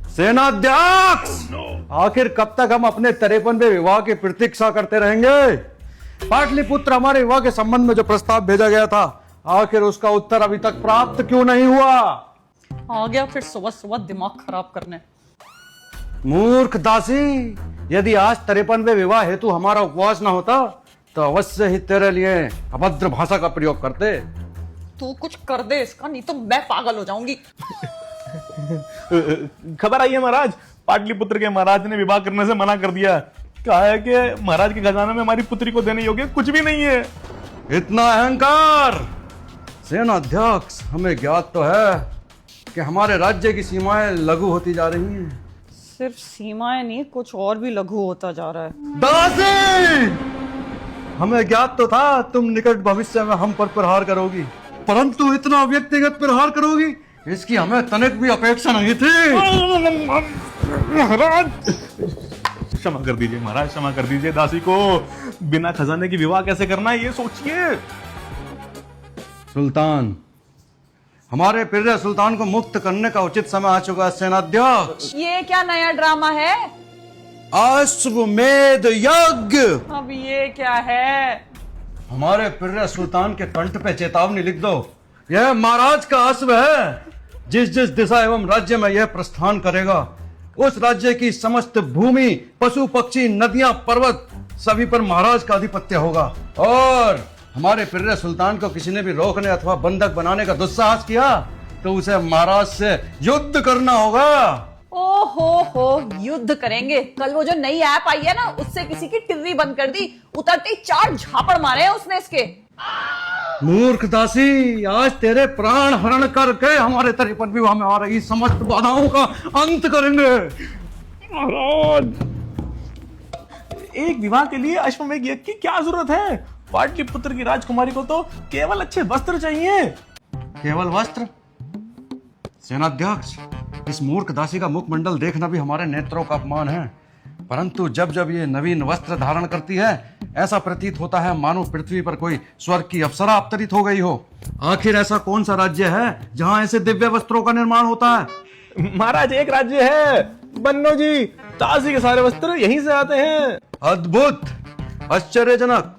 सेनाध्यक्ष, आखिर कब तक हम अपने 53वें विवाह की प्रतीक्षा करते रहेंगे? पाटलिपुत्र हमारे विवाह के संबंध में जो प्रस्ताव भेजा गया था, आखिर उसका उत्तर अभी तक प्राप्त क्यों नहीं हुआ? आ गया फिर सुबह सुबह दिमाग खराब करने। मूर्ख दासी, यदि आज 53वें विवाह हेतु हमारा उपवास न होता तो अवश्य ही तेरे लिए अभद्र भाषा का प्रयोग करते। तू कुछ कर दे इसका, नहीं तो मैं पागल हो जाऊंगी। खबर आई है महाराज, पाटलिपुत्र के महाराज ने विवाह करने से मना कर दिया। कहा है कि महाराज के खजाने में हमारी पुत्री को देने योग्य कुछ भी नहीं है। इतना अहंकार! सेनाध्यक्ष, हमें ज्ञात तो है कि हमारे राज्य की सीमाएं लघु होती जा रही हैं। सिर्फ सीमाएं नहीं, कुछ और भी लघु होता जा रहा है। दासी, हमें ज्ञात तो था तुम निकट भविष्य में हम पर प्रहार करोगी, परंतु इतना व्यक्तिगत प्रहार करोगी, इसकी हमें तनिक भी अपेक्षा नहीं थी। महाराज क्षमा कर दीजिए महाराज, क्षमा कर दीजिए। दासी को बिना खजाने की विवाह कैसे करना है ये सोचिए। सुल्तान, हमारे प्रिय सुल्तान को मुक्त करने का उचित समय आ चुका है। सेनाध्यक्ष, ये क्या नया ड्रामा है? अश्वमेध यज्ञ। अब ये क्या है? हमारे प्रिय सुल्तान के कंठ पे चेतावनी लिख दो। यह महाराज का अश्व है। जिस जिस दिशा एवं राज्य में यह प्रस्थान करेगा, उस राज्य की समस्त भूमि, पशु पक्षी, नदियां, पर्वत, सभी पर महाराज का आधिपत्य होगा। और हमारे प्रिय सुल्तान को किसी ने भी रोकने अथवा बंधक बनाने का दुस्साहस किया तो उसे महाराज से युद्ध करना होगा। हो युद्ध करेंगे? कल वो जो नई ऐप आई है ना, उससे किसी की टिर्री बंद कर दी, उतरते ही 4 झापड़ मारे हैं उसने इसके। मूर्ख दासी, आज तेरे प्राण हरण करके हमारे 53 विवाह में आ रही समस्त बाधाओं का अंत करेंगे। महाराज, एक विवाह के लिए अश्वमेध यज्ञ की क्या जरूरत है? पाटलिपुत्र की राजकुमारी को तो केवल अच्छे वस्त्र चाहिए। केवल वस्त्र? सेनाध्यक्ष, इस मूर्ख दासी का मुखमंडल देखना भी हमारे नेत्रों का अपमान है। परंतु जब जब ये नवीन वस्त्र धारण करती है, ऐसा प्रतीत होता है मानो पृथ्वी पर कोई स्वर्ग की अप्सरा अवतरित हो गई हो। आखिर ऐसा कौन सा राज्य है जहां ऐसे दिव्य वस्त्रों का निर्माण होता है? महाराज, एक राज्य है, बन्नो जी। दासी के सारे वस्त्र यहीं से आते हैं। अद्भुत, आश्चर्यजनक।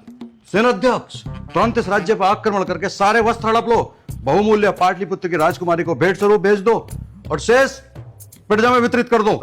सेनाध्यक्ष, तुरंत इस राज्य पर आक्रमण करके सारे वस्त्र हड़प लो, बहुमूल्य पाटलिपुत्र की राजकुमारी को भेंट स्वरूप भेज दो और शेष प्रजा में वितरित कर दो।